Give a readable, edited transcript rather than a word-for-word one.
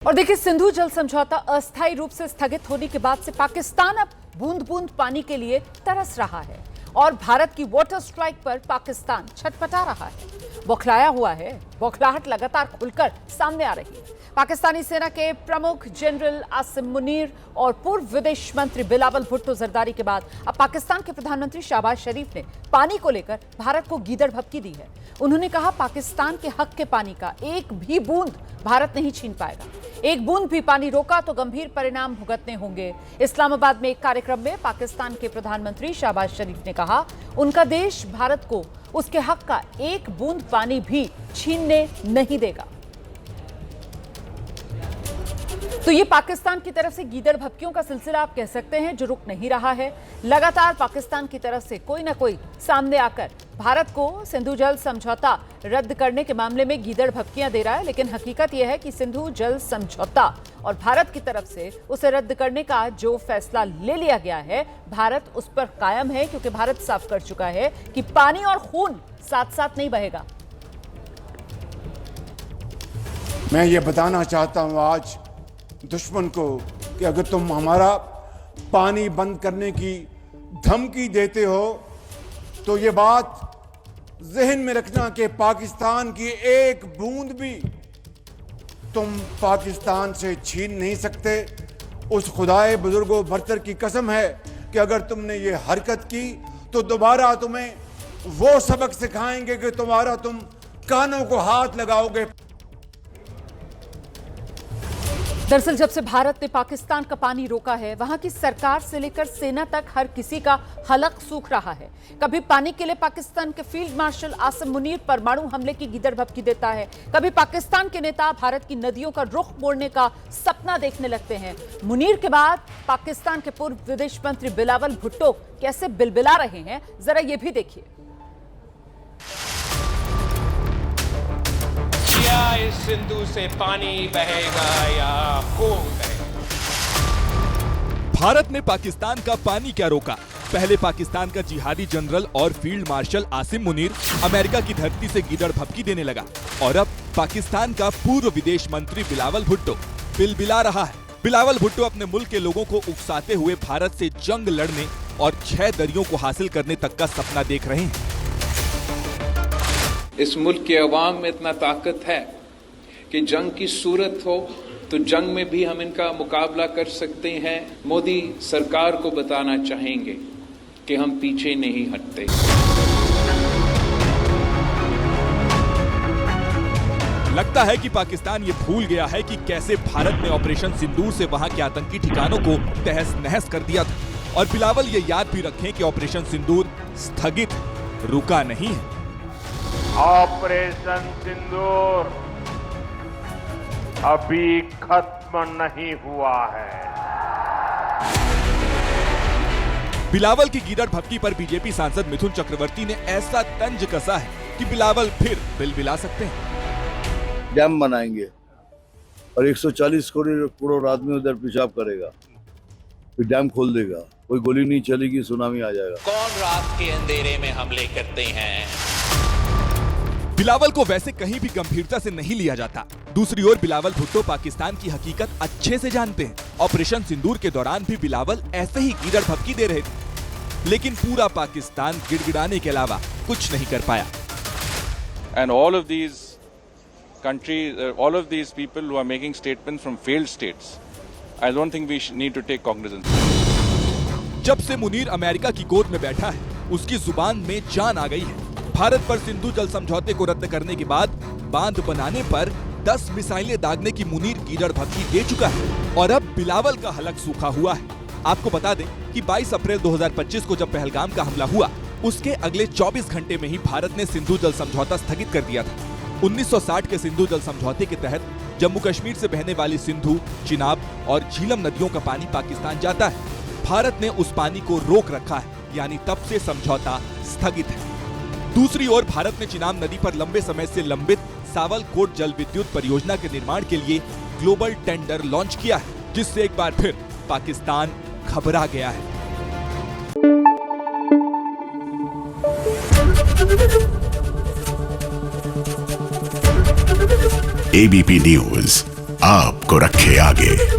और देखिए, सिंधु जल समझौता अस्थायी रूप से स्थगित होने के बाद से पाकिस्तान अब बूंद बूंद पानी के लिए तरस रहा है और भारत की वाटर स्ट्राइक पर पाकिस्तान छटपटा रहा है, बौखलाया हुआ है। बौखलाहट लगातार खुलकर सामने आ रही है। पाकिस्तानी सेना के प्रमुख जनरल आसिम मुनीर और पूर्व विदेश मंत्री बिलावल भुट्टो जरदारी के बाद अब पाकिस्तान के प्रधानमंत्री शहबाज शरीफ ने पानी को लेकर भारत को गीदड़ भभकी दी है। उन्होंने कहा, पाकिस्तान के हक के पानी का एक भी बूंद भारत नहीं छीन पाएगा। एक बूंद भी पानी रोका तो गंभीर परिणाम भुगतने होंगे। इस्लामाबाद में एक कार्यक्रम में पाकिस्तान के प्रधानमंत्री शहबाज शरीफ ने कहा, उनका देश भारत को उसके हक का एक बूंद पानी भी छीनने नहीं देगा। तो ये पाकिस्तान की तरफ से गीदड़ भभकियों का सिलसिला आप कह सकते हैं, जो रुक नहीं रहा है। लगातार पाकिस्तान की तरफ से कोई ना कोई सामने आकर भारत को सिंधु जल समझौता रद्द करने के मामले में गीदड़ भभकियां दे रहा है। लेकिन हकीकत यह है कि सिंधु जल समझौता और भारत की तरफ से उसे रद्द करने का जो फैसला ले लिया गया है, भारत उस पर कायम है, क्योंकि भारत साफ कर चुका है कि पानी और खून साथ साथ नहीं बहेगा। मैं ये बताना चाहता हूं आज दुश्मन को कि अगर तुम हमारा पानी बंद करने की धमकी देते हो तो ये बात जहन में रखना कि पाकिस्तान की एक बूंद भी तुम पाकिस्तान से छीन नहीं सकते। उस खुदाए बुजुर्गों बरतर की कसम है कि अगर तुमने ये हरकत की तो दोबारा तुम्हें वो सबक सिखाएंगे कि तुम कानों को हाथ लगाओगे। दरअसल जब से भारत ने पाकिस्तान का पानी रोका है, वहां की सरकार से लेकर सेना तक हर किसी का हलक सूख रहा है। कभी पानी के लिए पाकिस्तान के फील्ड मार्शल आसिम मुनीर परमाणु हमले की गीदड़ भभकी देता है, कभी पाकिस्तान के नेता भारत की नदियों का रुख मोड़ने का सपना देखने लगते हैं। मुनीर के बाद पाकिस्तान के पूर्व विदेश मंत्री बिलावल भुट्टो कैसे बिलबिला रहे हैं, जरा ये भी देखिए। इस सिंधु से पानी बहेगा या खून बहेगा। भारत ने पाकिस्तान का पानी क्या रोका? पहले पाकिस्तान का जिहादी जनरल और field marshal Asim Munir America की धरती से गीदड़ भभकी देने लगा और अब पाकिस्तान का पूर्व विदेश मंत्री बिलावल भुट्टो बिलबिला रहा है। बिलावल भुट्टो अपने मुल्क के लोगों को उकसाते हुए भारत से जंग लड़ने और 6 दरियों को हासिल करने तक का सपना देख रहे हैं। इस मुल्क के अवाम में इतना ताकत है कि जंग की सूरत हो तो जंग में भी हम इनका मुकाबला कर सकते हैं। मोदी सरकार को बताना चाहेंगे कि हम पीछे नहीं हटते। लगता है कि पाकिस्तान ये भूल गया है कि कैसे भारत ने ऑपरेशन सिंदूर से वहां के आतंकी ठिकानों को तहस नहस कर दिया था। और बिलावल ये याद भी रखें कि ऑपरेशन सिंदूर स्थगित रुका नहीं है। ऑपरेशन सिंदूर अभी खत्म नहीं हुआ है। बिलावल की गीदड़ भभकी पर बीजेपी सांसद मिथुन चक्रवर्ती ने ऐसा तंज कसा है कि बिलावल फिर बिलबिला सकते हैं। डैम बनाएंगे और 140 करोड़ आदमी उधर पेशाब करेगा, फिर डैम खोल देगा, कोई गोली नहीं चलेगी, सुनामी आ जाएगा। कौन रात के अंधेरे में हमले करते हैं? बिलावल को वैसे कहीं भी गंभीरता से नहीं लिया जाता। दूसरी ओर बिलावल भुट्टो पाकिस्तान की हकीकत अच्छे से जानते हैं। ऑपरेशन सिंदूर के दौरान भी बिलावल ऐसे ही गीदड़ भभकी दे रहे थे, लेकिन पूरा पाकिस्तान गिड़गिड़ाने के अलावा कुछ नहीं कर पाया। And all of these countries, all of these people who are making statements from failed states, I don't think we need to take cognizance. जब से मुनीर अमेरिका की गोद में बैठा है, उसकी जुबान में जान आ गई है। भारत पर सिंधु जल समझौते को रद्द करने के बाद बांध बनाने पर 10 मिसाइलें दागने की मुनीर गीदड़ भभकी दे चुका है और अब बिलावल का हलक सूखा हुआ है। आपको बता दें कि 22 अप्रैल 2025 को जब पहलगाम का हमला हुआ, उसके अगले 24 घंटे में ही भारत ने सिंधु जल समझौता स्थगित कर दिया था। 1960 के सिंधु जल समझौते के तहत जम्मू कश्मीर से बहने वाली सिंधु, चिनाब और झीलम नदियों का पानी पाकिस्तान जाता है। भारत ने उस पानी को रोक रखा है, यानी तब से समझौता स्थगित है। दूसरी ओर भारत ने चिनाब नदी पर लंबे समय से लंबित सावलकोट जल विद्युत परियोजना के निर्माण के लिए ग्लोबल टेंडर लॉन्च किया है, जिससे एक बार फिर पाकिस्तान घबरा गया है। ABP न्यूज आपको रखे आगे।